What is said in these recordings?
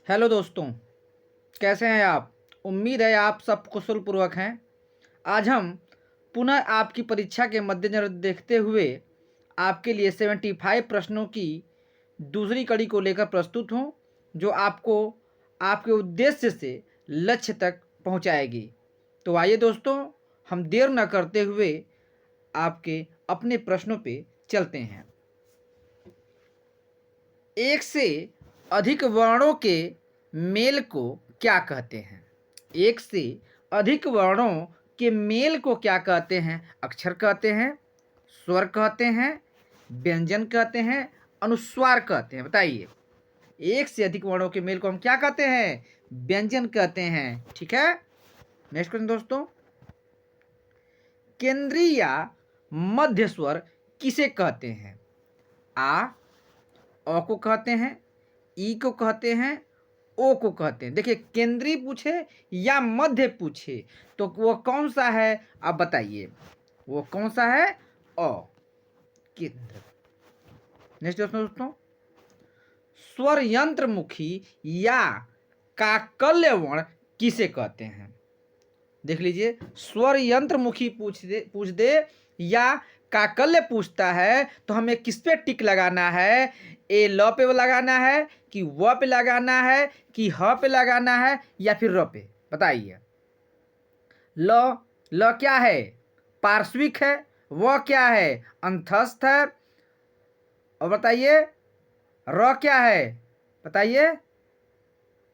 Hello दोस्तों, कैसे हैं आप? उम्मीद है आप सब कुशल पूर्वक हैं। आज हम पुनः आपकी परीक्षा के मद्देनज़र देखते हुए आपके लिए 75 प्रश्नों की दूसरी कड़ी को लेकर प्रस्तुत हूँ, जो आपको आपके उद्देश्य से लक्ष्य तक पहुँचाएगी। तो आइए दोस्तों, हम देर न करते हुए आपके अपने प्रश्नों पे चलते हैं। एक से अधिक वर्णों के मेल को क्या कहते हैं? एक से अधिक वर्णों के मेल को क्या कहते हैं? अक्षर कहते हैं, स्वर कहते हैं, व्यंजन कहते हैं, अनुस्वार कहते हैं। बताइए, एक से अधिक वर्णों के मेल को हम क्या कहते हैं? व्यंजन कहते हैं। ठीक है, नेक्स्ट क्वेश्चन दोस्तों। केंद्रीय या मध्य स्वर किसे कहते हैं? अ को कहते हैं, ई को कहते हैं, ओ को कहते हैं। देखिए, केंद्रीय पूछे या मध्य पूछे तो वो कौन सा है? आप बताइए, वो कौन सा है? अ, केंद्र। नेक्स्ट दोस्तों, स्वर यंत्रमुखी या काकल्य वर्ण किसे कहते हैं? देख लीजिए, स्वर यंत्रमुखी पूछ दे या काकल्य पूछता है तो हमें किस पे टिक लगाना है? ए ल पे लगाना है कि व पे लगाना है कि ह पे लगाना है या फिर र पे? बताइए। ल क्या है? पार्श्विक है। व क्या है? अंतस्थ है। और बताइए, र क्या है? बताइए,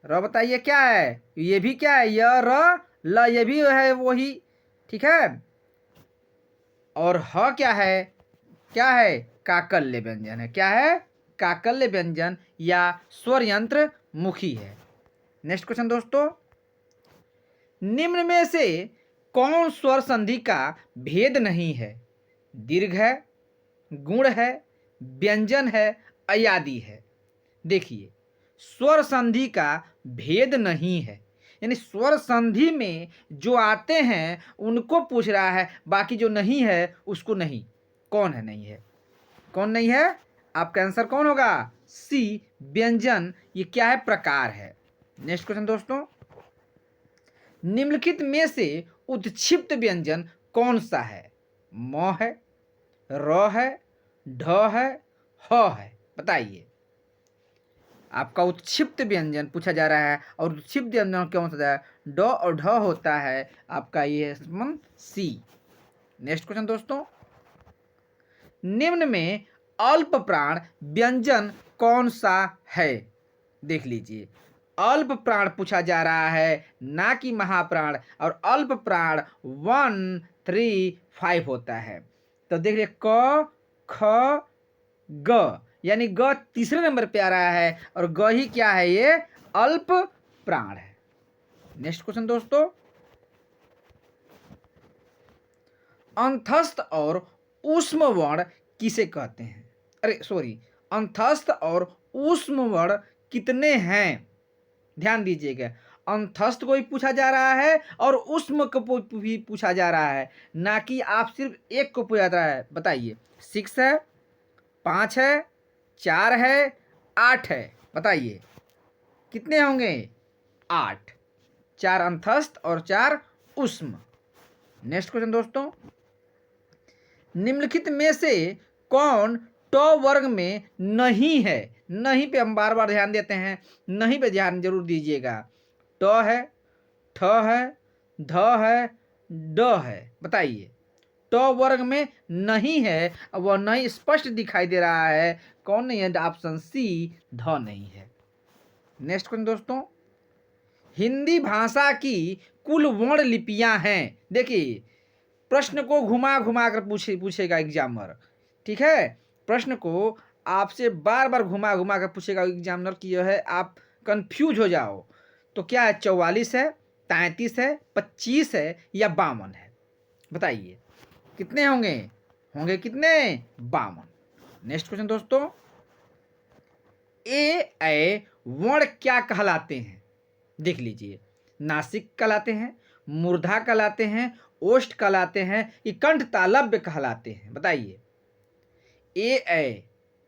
र बताइए क्या है? ये भी क्या है? य र ल, ये भी है वही। ठीक है, और ह क्या है? क्या है? काकल्य व्यंजन है। क्या है? काकल्य व्यंजन या स्वर यंत्र मुखी है। नेक्स्ट क्वेश्चन दोस्तों, निम्न में से कौन स्वर संधि का भेद नहीं है? दीर्घ है, गुण है, व्यंजन है, अयादि है। देखिए, स्वर संधि का भेद नहीं है, यानी स्वर संधि में जो आते हैं उनको पूछ रहा है, बाकी जो नहीं है उसको नहीं। कौन है? नहीं है। कौन नहीं है? आपका आंसर कौन होगा? सी, व्यंजन। ये क्या है? प्रकार है। नेक्स्ट क्वेश्चन दोस्तों, निम्नलिखित में से उत्क्षिप्त व्यंजन कौन सा है? म है, र है, ढ है, ह है। बताइए, आपका उत्क्षिप्त व्यंजन पूछा जा रहा है और उत्क्षिप्त व्यंजन कौन सा है? ड और ढ होता है आपका ये सी। नेक्स्ट क्वेश्चन दोस्तों, निम्न में अल्प प्राण व्यंजन कौन सा है? देख लीजिए, अल्प प्राण पूछा जा रहा है, ना कि महाप्राण। और अल्प प्राण 1, 3, 5 होता है। तो देख लीजिए, क, ख, ग, यानी ग तीसरे नंबर पे आ रहा है और ग ही क्या है? ये अल्प प्राण है। नेक्स्ट क्वेश्चन दोस्तों, अंतस्थ और ऊष्म वर्ण किसे कहते हैं? अरे सॉरी, अंतस्थ और ऊष्म वर्ण कितने हैं? ध्यान दीजिएगा, अंतस्थ को भी पूछा जा रहा है और ऊष्म को भी पूछा जा रहा है, ना कि आप सिर्फ एक को पूछा जा रहा है। बताइए, 6 है, 5 है, 4 है, 8 है। बताइए, कितने होंगे? 8। 4 अंतस्थ और 4 ऊष्म। नेक्स्ट क्वेश्चन दोस्तों, निम्नलिखित में से कौन ट वर्ग में नहीं है? नहीं पे हम बार बार ध्यान देते हैं, नहीं पे ध्यान जरूर दीजिएगा। ट है, ठ है, ध है, ड है। बताइए, ट वर्ग में नहीं है, वह नहीं स्पष्ट दिखाई दे रहा है। कौन नहीं है? ऑप्शन सी, ध नहीं है। नेक्स्ट क्वेश्चन दोस्तों, हिंदी भाषा की कुल वर्ण लिपियां हैं। देखिए, प्रश्न को घुमा घुमा कर पूछेगा एग्जामर। ठीक है, प्रश्न को आपसे बार बार घुमा घुमा कर पूछेगा एग्जामिनर कि जो है आप कंफ्यूज हो जाओ। तो क्या है? 44 है, 33 है, 25 है या 52 है? बताइए, कितने होंगे? होंगे कितने? 52। नेक्स्ट क्वेश्चन दोस्तों, ए वर्ण क्या कहलाते हैं? देख लीजिए, नासिक कहलाते हैं, मूर्धा कहलाते हैं, ओष्ठ कहलाते हैं कि कंठ तालव्य कहलाते हैं? बताइए,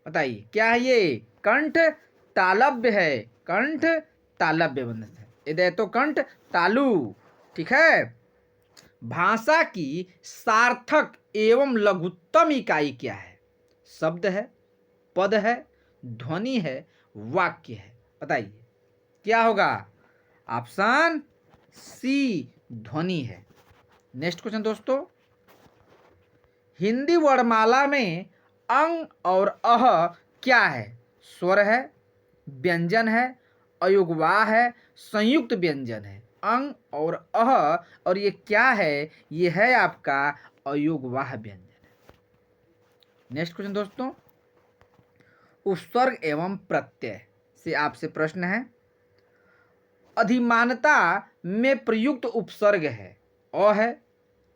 बताइए क्या है? ये कंठ तालव्य है। कंठ तालव्य बंध है। इदयतो कंठ तालु। ठीक है। भाषा की सार्थक एवं लघुत्तम इकाई क्या है? शब्द है, पद है, ध्वनि है, वाक्य है। बताइए क्या होगा? ऑप्शन सी ध्वनि है। नेक्स्ट क्वेश्चन दोस्तों, हिंदी वर्णमाला में अंग और अह क्या है? स्वर है, व्यंजन है, अयुग्वाह है, संयुक्त व्यंजन है। अंग और अह, और ये क्या है? ये है आपका अयुग्वाह व्यंजन है। नेक्स्ट क्वेश्चन दोस्तों, उपसर्ग एवं प्रत्यय से आपसे प्रश्न है। अधिमानता में प्रयुक्त उपसर्ग है। अ है,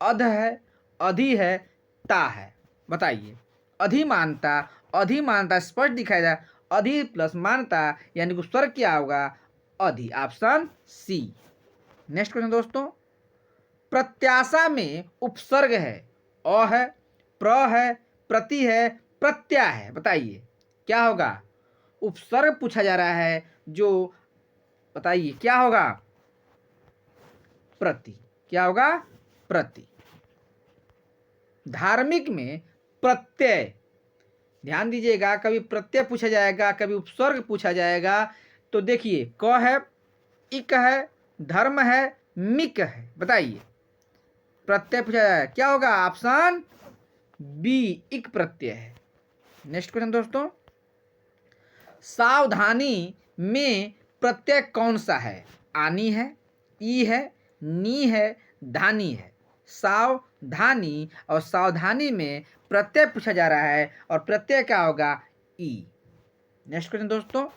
अध है, अधि है, ता है। बताइए अधिमानता, अधिमानता स्पष्ट दिखाई दे, अधि प्लस मानता यानी कि उपसर्ग क्या होगा? अधि। Option C. नेक्स्ट क्वेश्चन दोस्तों, प्रत्याशा में उपसर्ग है। अ है, प्र है, प्रति है, प्रत्यय है। बताइए क्या होगा? उपसर्ग पूछा जा रहा है जो, बताइए क्या होगा? प्रति। क्या होगा? प्रति। धार्मिक में प्रत्यय, ध्यान दीजिएगा, कभी प्रत्यय पूछा जाएगा, कभी उपसर्ग पूछा जाएगा। तो देखिए क है, इक है, धर्म है, मिक है। बताइए प्रत्यय पूछा जाए क्या होगा? ऑप्शन बी इक प्रत्यय है। नेक्स्ट क्वेश्चन दोस्तों, सावधानी में प्रत्यय कौन सा है? आनी है, ई है, नी है, धानी है। सावधानी और सावधानी में प्रत्यय पूछा जा रहा है और प्रत्यय क्या होगा? ई। नेक्स्ट क्वेश्चन दोस्तों,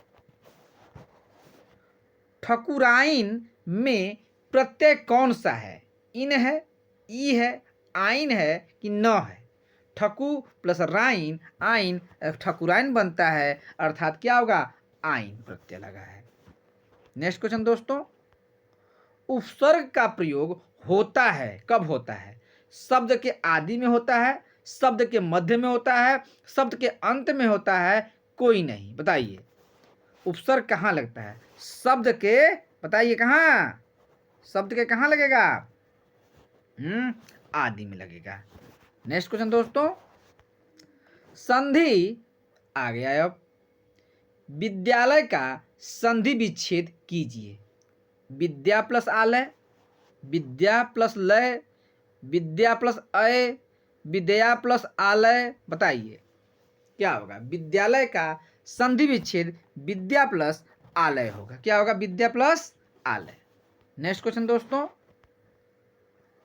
ठकुराइन में प्रत्यय कौन सा है? इन है, ई है, आइन है कि न है? ठकु प्लस राइन, आइन, ठकुराइन बनता है, अर्थात क्या होगा? आइन प्रत्यय लगा है। नेक्स्ट क्वेश्चन दोस्तों, उपसर्ग का प्रयोग होता है कब होता है? शब्द के आदि में होता है, शब्द के मध्य में होता है, शब्द के अंत में होता है, कोई नहीं। बताइए उपसर्ग कहाँ लगता है? शब्द के, बताइए कहाँ? शब्द के कहाँ लगेगा? आदि में लगेगा। नेक्स्ट क्वेश्चन दोस्तों, संधि आ गया। अब विद्यालय का संधि विच्छेद कीजिए। विद्या प्लस आलय, विद्या प्लस लय, विद्या प्लस अय, विद्या प्लस आलय। बताइए क्या होगा? विद्यालय का संधि विच्छेद विद्या प्लस आलय होगा। क्या होगा? विद्या प्लस आलय। नेक्स्ट क्वेश्चन दोस्तों,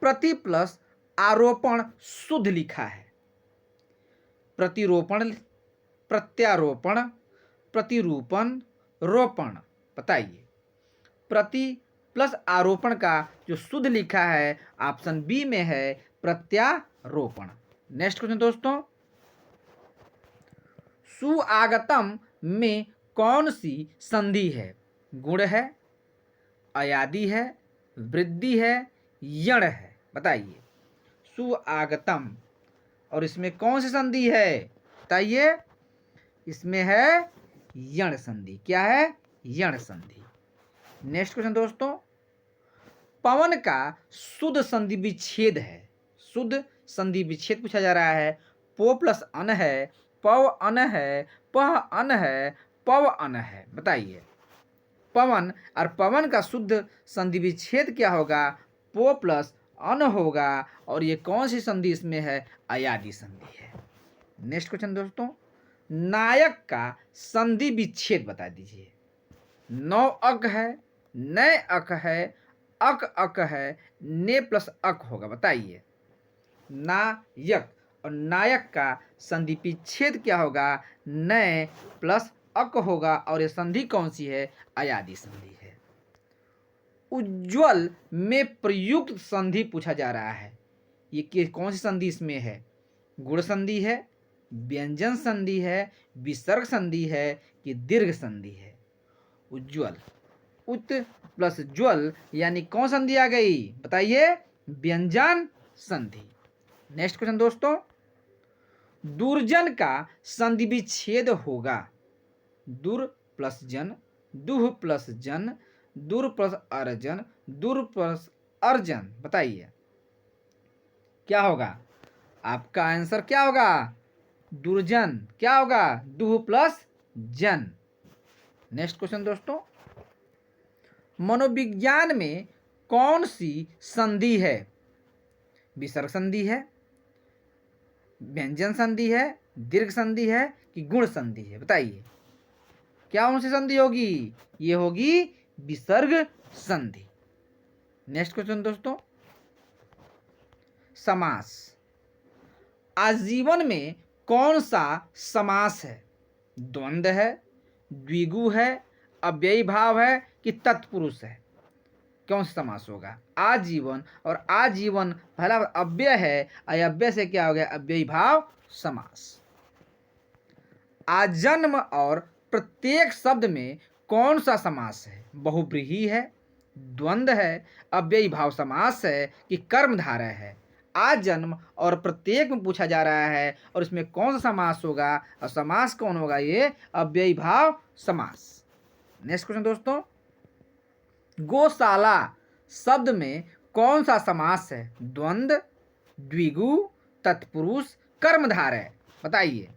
प्रति प्लस आरोपण शुद्ध लिखा है। प्रतिरोपण, प्रत्यारोपण, प्रतिरूपण, रोपण। बताइए प्रति प्लस आरोपण का जो शुद्ध लिखा है ऑप्शन बी में है प्रत्यारोपण। नेक्स्ट क्वेश्चन दोस्तों, सुआगतम में कौन सी संधि है? गुण है, अयादि है, वृद्धि है, यण है। बताइए सुआगतम और इसमें कौन सी संधि है? बताइए इसमें है यण संधि। क्या है? यण संधि। नेक्स्ट क्वेश्चन दोस्तों, पवन का शुद्ध संधि विच्छेद है। शुद्ध संधि विच्छेद पूछा जा रहा है। पो प्लस अन है, पव अन है, पह अन है, पव अन है। बताइए पवन और पवन का शुद्ध संधि विच्छेद क्या होगा? पो प्लस अन होगा और ये कौन सी संधि इसमें है? अयादि संधि है। नेक्स्ट क्वेश्चन दोस्तों, नायक का संधि विच्छेद बता दीजिए। नौ अक है, नय अक है, अक अक है, ने प्लस अक होगा। बताइए नायक और नायक का संधि विच्छेद क्या होगा? नय प्लस अक होगा और ये संधि कौन सी है? अयादि संधि है। उज्ज्वल में प्रयुक्त संधि पूछा जा रहा है। ये कौन सी संधि इसमें है? गुण संधि है, व्यंजन संधि है, विसर्ग संधि है कि दीर्घ संधि है? उज्ज्वल, उत प्लस ज्वल यानी कौन संधि आ गई? बताइए व्यंजन संधि। नेक्स्ट क्वेश्चन दोस्तों, दुर्जन का संधि विच्छेद होगा। दुर प्लस जन, दुह प्लस जन, दुर प्लस अर्जन, दुर प्लस अर्जन, बताइए क्या होगा? आपका आंसर क्या होगा? दुर्जन। क्या होगा? दुह प्लस जन। नेक्स्ट क्वेश्चन दोस्तों, मनोविज्ञान में कौन सी संधि है? विसर्ग संधि है, व्यंजन संधि है, दीर्घ संधि है कि गुण संधि है? बताइए क्या कौन सी संधि होगी? ये होगी विसर्ग संधि। नेक्स्ट क्वेश्चन दोस्तों, समास। आजीवन में कौन सा समास है? द्वंद्व है, द्विगु है, अव्ययी भाव है कि तत्पुरुष है? कौन सा समास होगा? आजीवन, और आजीवन पहला अव्यय है, अव्यय से क्या हो गया? अव्ययी भाव समास। आजन्म और प्रत्येक शब्द में कौन सा समास है? बहुब्रीहि है, द्वंद्व है, अव्ययी भाव समास है कि कर्मधारय है? आजन्म और प्रत्येक में पूछा जा रहा है, और इसमें कौन सा समास होगा और समास कौन होगा? ये अव्ययी भाव समास। नेक्स्ट क्वेश्चन दोस्तों, गौशाला शब्द में कौन सा समास है? द्वंद्व, द्विगु, तत्पुरुष, कर्मधारय? बताइए।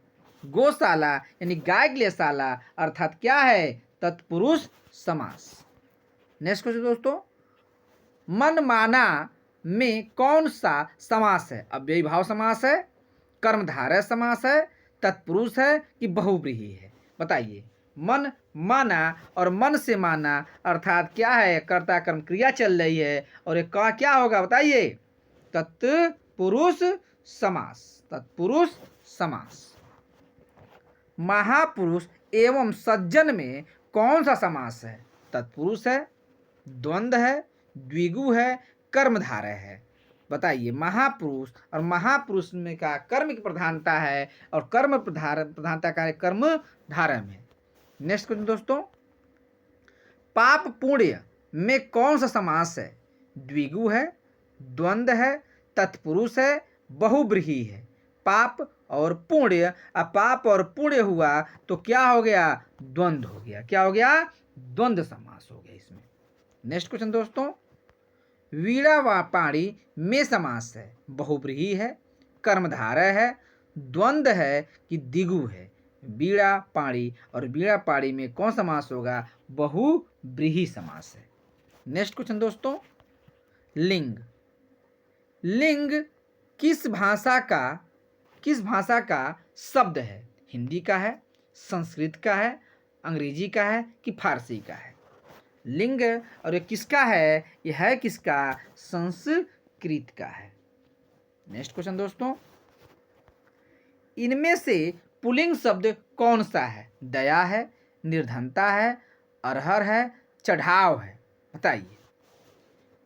गौशाला यानी गाय के लिए शाला अर्थात क्या है? तत्पुरुष समास। नेक्स्ट क्वेश्चन दोस्तों, मनमाना में कौन सा समास है? अव्ययी भाव समास है, कर्मधारय समास है, तत्पुरुष है कि बहुव्रीहि है? बताइए। मन माना और मन से माना अर्थात क्या है? कर्ता कर्म क्रिया चल रही है, और एक क्या होगा? बताइए। तत्पुरुष समास। तत्पुरुष समास। महापुरुष एवं सज्जन में कौन सा समास है? तत्पुरुष है, द्वंद्व है, द्विगु है, कर्मधारय है? बताइए। महापुरुष और महापुरुष में का कर्म की प्रधानता है, और कर्म प्रधानता का कर्म धारय में। नेक्स्ट क्वेश्चन दोस्तों, पाप पुण्य में कौन सा समास है? द्विगु है, द्वंद्व है, तत्पुरुष है, बहुब्रीहि है? पाप और पुण्य, अब पाप और पुण्य हुआ तो क्या हो गया? द्वंद्व हो गया। क्या हो गया? द्वंद्व समास हो गया इसमें। नेक्स्ट क्वेश्चन दोस्तों, वीणा व पाणी में समास है? बहुब्रीहि है, कर्मधारय है, द्वंद्व है कि द्विगु है? वीणा पाणी, और वीणा पाणी में कौन समास होगा? बहुब्रीहि समास है। नेक्स्ट क्वेश्चन दोस्तों, लिंग। लिंग किस भाषा का शब्द है? हिंदी का है, संस्कृत का है, अंग्रेजी का है कि फारसी का है? लिंग और ये किसका है? ये है किसका? संस्कृत का है। नेक्स्ट क्वेश्चन दोस्तों, इनमें से पुल्लिंग शब्द कौन सा है? दया है, निर्धनता है, अरहर है, चढ़ाव है? बताइए।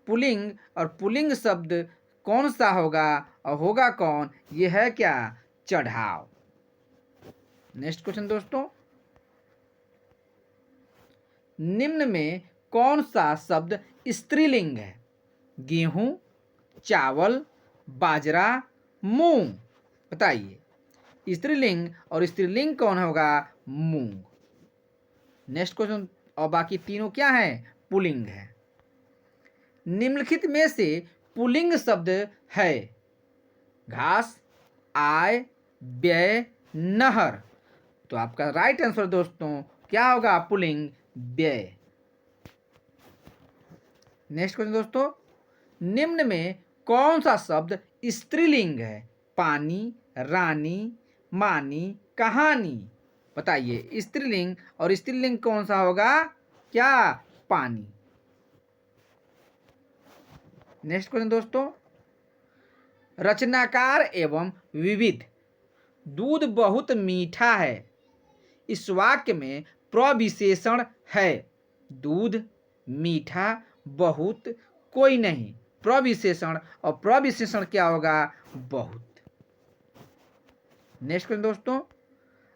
पुल्लिंग और पुल्लिंग शब्द कौन सा होगा, और होगा कौन? ये है क्या? चढ़ाव। नेक्स्ट क्वेश्चन दोस्तों, निम्न में कौन सा शब्द स्त्रीलिंग है? गेहूं, चावल, बाजरा, मूंग? बताइए। स्त्रीलिंग और स्त्रीलिंग कौन होगा? मूंग। नेक्स्ट क्वेश्चन, और बाकी तीनों क्या है? पुल्लिंग है। निम्नलिखित में से पुल्लिंग शब्द है? घास, आय, व्यय, नहर? तो आपका राइट आंसर दोस्तों क्या होगा? पुल्लिंग व्यय। नेक्स्ट क्वेश्चन दोस्तों, निम्न में कौन सा शब्द स्त्रीलिंग है? पानी, रानी, मानी, कहानी? बताइए। स्त्रीलिंग और स्त्रीलिंग कौन सा होगा? क्या? पानी। नेक्स्ट क्वेश्चन दोस्तों, रचनाकार एवं विविध। दूध बहुत मीठा है, इस वाक्य में प्रविशेषण है? दूध, मीठा, बहुत, कोई नहीं। प्रविशेषण, और प्रविशेषण क्या होगा? बहुत। नेक्स्ट क्वेश्चन दोस्तों,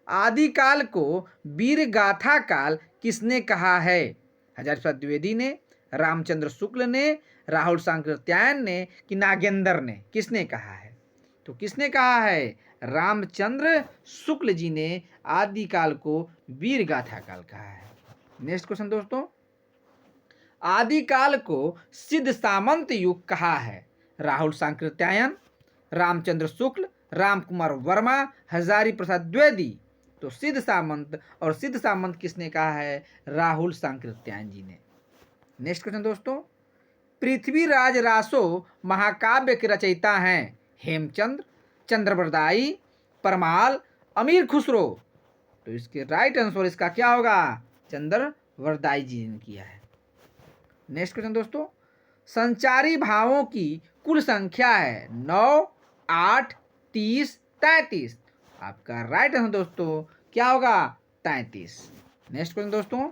आदिकाल को वीर गाथा काल किसने कहा है? हजारी प्रसाद द्विवेदी ने, रामचंद्र शुक्ल ने, राहुल सांकृत्यायन ने कि नागेंद्र ने? किसने कहा है? तो किसने कहा है? रामचंद्र शुक्ल जी ने आदिकाल को वीर गाथा काल कहा है। नेक्स्ट क्वेश्चन दोस्तों, आदिकाल को सिद्ध सामंत युग कहा है? राहुल सांकृत्यायन, रामचंद्र शुक्ल, राम कुमार वर्मा, हजारी प्रसाद द्विवेदी। तो सिद्ध सामंत, और सिद्ध सामंत किसने कहा है? राहुल सांकृत्यायन जी ने। नेक्स्ट क्वेश्चन दोस्तों, पृथ्वीराज रासो महाकाव्य के रचयिता हैं? हेमचंद्र, चंद्रबरदाई, परमाल, अमीर खुसरो। तो इसके राइट आंसर इसका क्या होगा? चंद्रबरदाई जी ने किया है। नेक्स्ट क्वेश्चन दोस्तों, संचारी भावों की कुल संख्या है 9, 8, 30, 33। आपका राइट आंसर दोस्तों क्या होगा? 33। नेक्स्ट क्वेश्चन दोस्तों,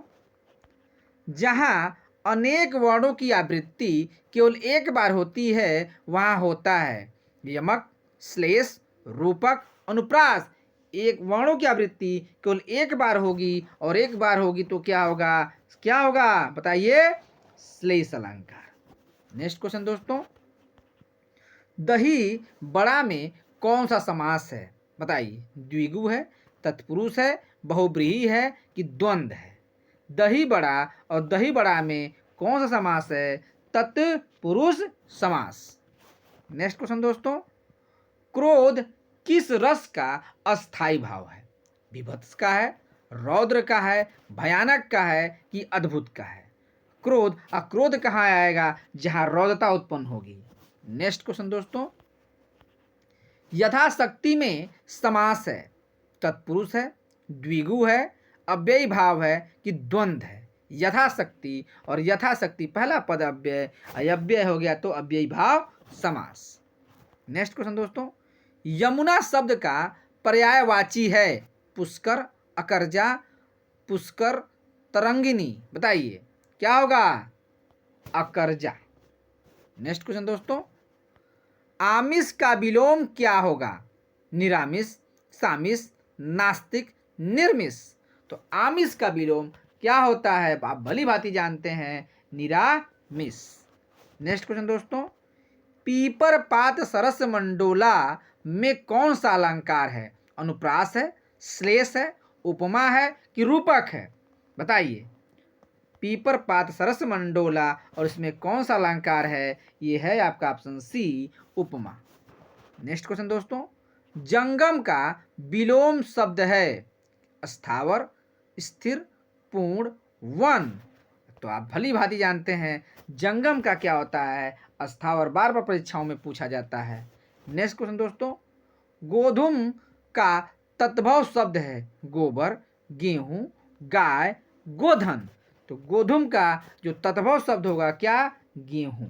जहां अनेक वर्णों की आवृत्ति केवल एक बार होती है वहां होता है यमक, श्लेष, रूपक, अनुप्रास। एक वर्णों की आवृत्ति केवल एक बार होगी और एक बार होगी तो क्या होगा? क्या होगा बताइए? श्लेष अलंकार। नेक्स्ट क्वेश्चन दोस्तों, दही बड़ा में कौन सा समास है? बताइए। द्विगु है, तत्पुरुष है, बहुब्रीहि है कि द्वंद्व है? दही बड़ा और दही बड़ा में कौन सा समास है? तत्पुरुष समास। नेक्स्ट क्वेश्चन दोस्तों, क्रोध किस रस का अस्थाई भाव है? विभत्स का है, रौद्र का है, भयानक का है कि अद्भुत का है? क्रोध, क्रोध कहाँ आएगा? जहां रौद्रता उत्पन्न होगी। नेक्स्ट क्वेश्चन दोस्तों, यथाशक्ति में समास है? तत्पुरुष है, द्विगु है, अव्ययी भाव है कि द्वंद्व है? यथाशक्ति, और यथाशक्ति पहला पद अव्यय, अव्यय हो गया तो अव्ययी भाव समास। नेक्स्ट क्वेश्चन दोस्तों, यमुना शब्द का पर्यायवाची है? पुष्कर, अकरजा, पुष्कर, तरंगिनी। बताइए क्या होगा? अकरजा। नेक्स्ट क्वेश्चन दोस्तों, आमिष का विलोम क्या होगा? निरामिष, सामिष, नास्तिक, निर्मिष। तो आमिष का विलोम क्या होता है? आप भली भांति जानते हैं, निरामिष। नेक्स्ट क्वेश्चन दोस्तों, पीपर पात सरस मंडोला में कौन सा अलंकार है? अनुप्रास है, श्लेष है, उपमा है कि रूपक है? बताइए। पीपर पात सरस मंडोला, और इसमें कौन सा अलंकार है? ये है आपका ऑप्शन सी, उपमा। नेक्स्ट क्वेश्चन दोस्तों, जंगम का विलोम शब्द है? स्थावर, स्थिर, पूर्ण, वन। तो आप भली भांति जानते हैं जंगम का क्या होता है? स्थावर। बार बार परीक्षाओं में पूछा जाता है। नेक्स्ट क्वेश्चन दोस्तों, गोधूम का तद्भव शब्द है? गोबर, गेहूं, गाय, गोधन। तो गोधूम का जो तद्भव शब्द होगा क्या? गेहूं।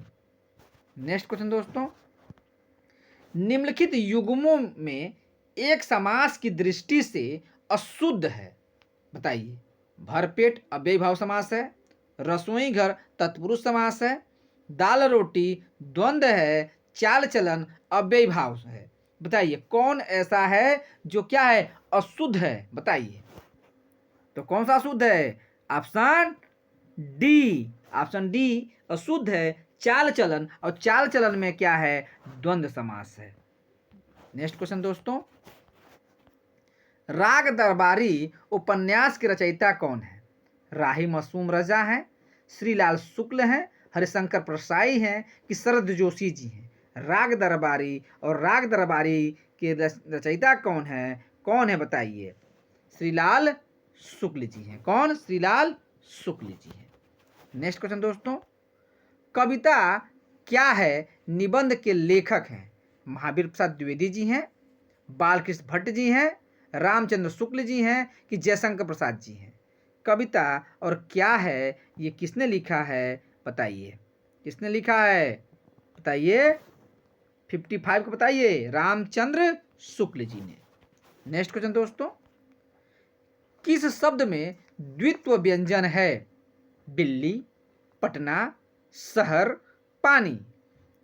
नेक्स्ट क्वेश्चन दोस्तों, निम्नलिखित युग्मों में एक समास की दृष्टि से अशुद्ध है? बताइए। भरपेट अव्ययी भाव समास है, रसोई घर तत्पुरुष समास है, दाल रोटी द्वंद्व है, चाल चलन अव्ययी भाव है? बताइए कौन ऐसा है जो क्या है? अशुद्ध है? बताइए। तो कौन सा अशुद्ध है? ऑप्शन डी, ऑप्शन डी अशुद्ध है, चाल चलन। और चाल चलन में क्या है? द्वंद्व समास है। नेक्स्ट क्वेश्चन दोस्तों, राग दरबारी उपन्यास के रचयिता कौन है? राही मासूम रजा हैं, श्रीलाल शुक्ल हैं, हरिशंकर परसाई हैं कि शरद जोशी जी हैं? राग दरबारी, और राग दरबारी के रचयिता कौन है? कौन है बताइए? श्रीलाल शुक्ल जी हैं। कौन? श्रीलाल शुक्ल जी हैं। नेक्स्ट क्वेश्चन दोस्तों, कविता क्या है निबंध के लेखक हैं? महावीर प्रसाद द्विवेदी जी हैं, बालकृष्ण भट्ट जी हैं, रामचंद्र शुक्ल जी हैं कि जयशंकर प्रसाद जी हैं? कविता और क्या है ये किसने लिखा है? बताइए। किसने लिखा है? बताइए। 55 को बताइए। रामचंद्र शुक्ल जी ने। नेक्स्ट क्वेश्चन दोस्तों, किस शब्द में द्वित्व व्यंजन है? बिल्ली, पटना, शहर, पानी।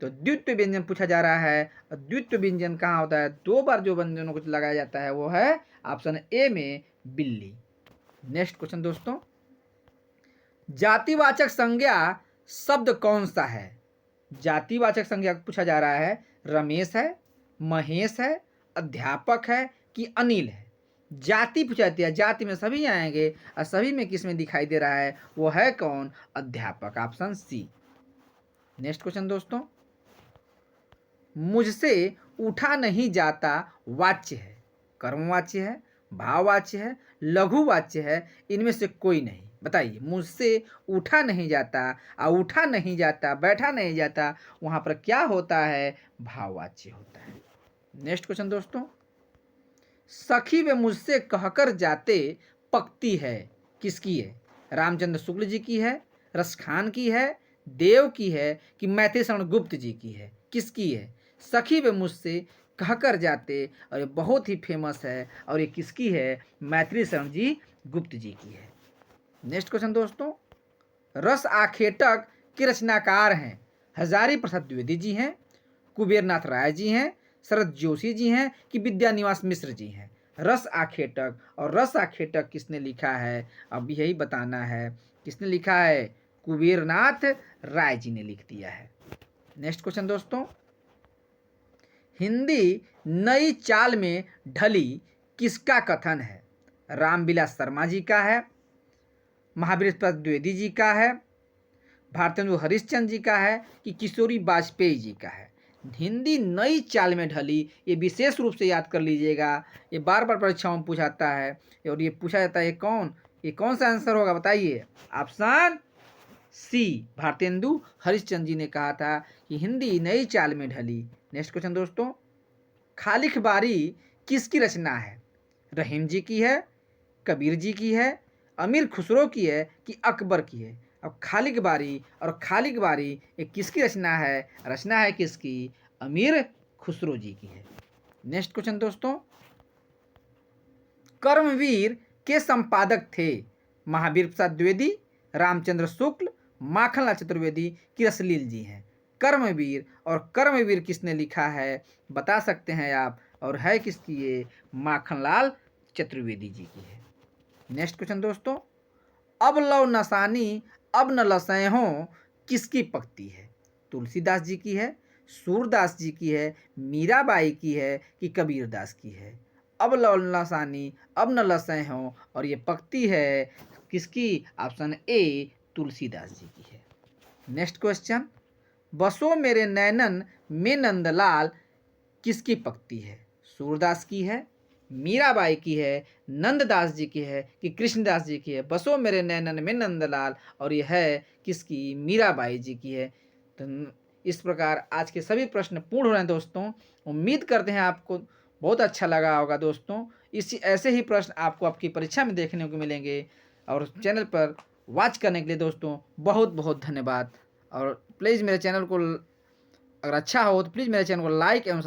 तो द्वित्व व्यंजन पूछा जा रहा है। द्वित्व व्यंजन कहाँ होता है? दो बार जो व्यंजनों को लगाया जाता है वो है ऑप्शन ए में बिल्ली। नेक्स्ट क्वेश्चन दोस्तों, जातिवाचक संज्ञा शब्द कौन सा है? जातिवाचक संज्ञा पूछा जा रहा है। रमेश है, महेश है, अध्यापक है कि अनिल है? जाति पूछा जाती है, जाति में सभी आएंगे और सभी में किस में दिखाई दे रहा है, वो है कौन, अध्यापक, ऑप्शन सी। नेक्स्ट क्वेश्चन दोस्तों, मुझसे उठा नहीं जाता वाच्य है, कर्मवाच्य है, भाववाच्य है, लघुवाच्य है, इनमें से कोई नहीं। बताइए, मुझसे उठा नहीं जाता, और उठा नहीं जाता, बैठा नहीं जाता, वहां पर क्या होता है, भाववाच्य होता है। नेक्स्ट क्वेश्चन दोस्तों, सखी वे मुझसे कहकर जाते पक्ति है, किसकी है, रामचंद्र शुक्ल जी की है, रसखान की है, देव की है, कि मैथिली शरण गुप्त जी की है, किसकी है, सखी वे मुझसे कहकर जाते, और ये बहुत ही फेमस है, और ये किसकी है, मैथिली शरण जी गुप्त जी की है। नेक्स्ट क्वेश्चन दोस्तों, रस आखेटक के रचनाकार हैं, हजारी प्रसाद द्विवेदी जी हैं, कुबेरनाथ राय जी हैं, शरद जोशी जी हैं, कि विद्यानिवास मिश्र जी हैं। रस आखेटक, और रस आखेटक किसने लिखा है, अब यही बताना है, किसने लिखा है, कुबेरनाथ राय जी ने लिख दिया है। नेक्स्ट क्वेश्चन दोस्तों, हिंदी नई चाल में ढली किसका कथन है, रामविलास शर्मा जी का है, महावीर प्रसाद द्विवेदी जी का है, भारतेंदु हरिश्चंद्र जी का है, कि किशोरी वाजपेयी जी का है। हिंदी नई चाल में ढली, ये विशेष रूप से याद कर लीजिएगा, ये बार बार परीक्षाओं में पूछाता है, और ये पूछा जाता है ये कौन सा आंसर होगा, बताइए, ऑप्शन सी, भारतेंदु हरिश्चंद्र जी ने कहा था कि हिंदी नई चाल में ढली। नेक्स्ट क्वेश्चन दोस्तों, खालिक बारी किसकी रचना है, रहीम जी की है, कबीर जी की है, अमीर खुसरो की है, कि अकबर की है। अब खालिक बारी, और खालिक बारी ये किसकी रचना है किसकी, अमीर खुसरो जी की है। नेक्स्ट क्वेश्चन दोस्तों, कर्मवीर के संपादक थे, महावीर प्रसाद द्विवेदी, रामचंद्र शुक्ल, माखनलाल चतुर्वेदी, कि रसलील जी हैं। कर्मवीर, और कर्मवीर किसने लिखा है, बता सकते हैं आप, और है किसकी, ये माखनलाल चतुर्वेदी जी की है। नेक्स्ट क्वेश्चन दोस्तों, अब लव नसानी अब न लसैं हो किसकी पक्ति है, तुलसीदास जी की है, सूरदास जी की है, मीराबाई की है, कि कबीरदास की है। अब लव नसानी अब न लसैं हो, और ये पक्ति है किसकी, ऑप्शन ए, तुलसीदास जी की है। नेक्स्ट क्वेश्चन, बसो मेरे नैनन में नंदलाल किसकी पक्ति है, सूरदास की है, मीराबाई की है, नंददास जी की है, कि कृष्णदास जी की है। बसो मेरे नैनन में नंदलाल, और यह है किसकी, मीराबाई जी की है। तो इस प्रकार आज के सभी प्रश्न पूर्ण हो रहे हैं दोस्तों। उम्मीद करते हैं आपको बहुत अच्छा लगा होगा दोस्तों। इसी ऐसे ही प्रश्न आपको आपकी परीक्षा में देखने को मिलेंगे, और चैनल पर वॉच करने के लिए दोस्तों बहुत बहुत धन्यवाद। और प्लीज़ मेरे चैनल को, अगर अच्छा हो तो प्लीज़ मेरे चैनल को लाइक एवं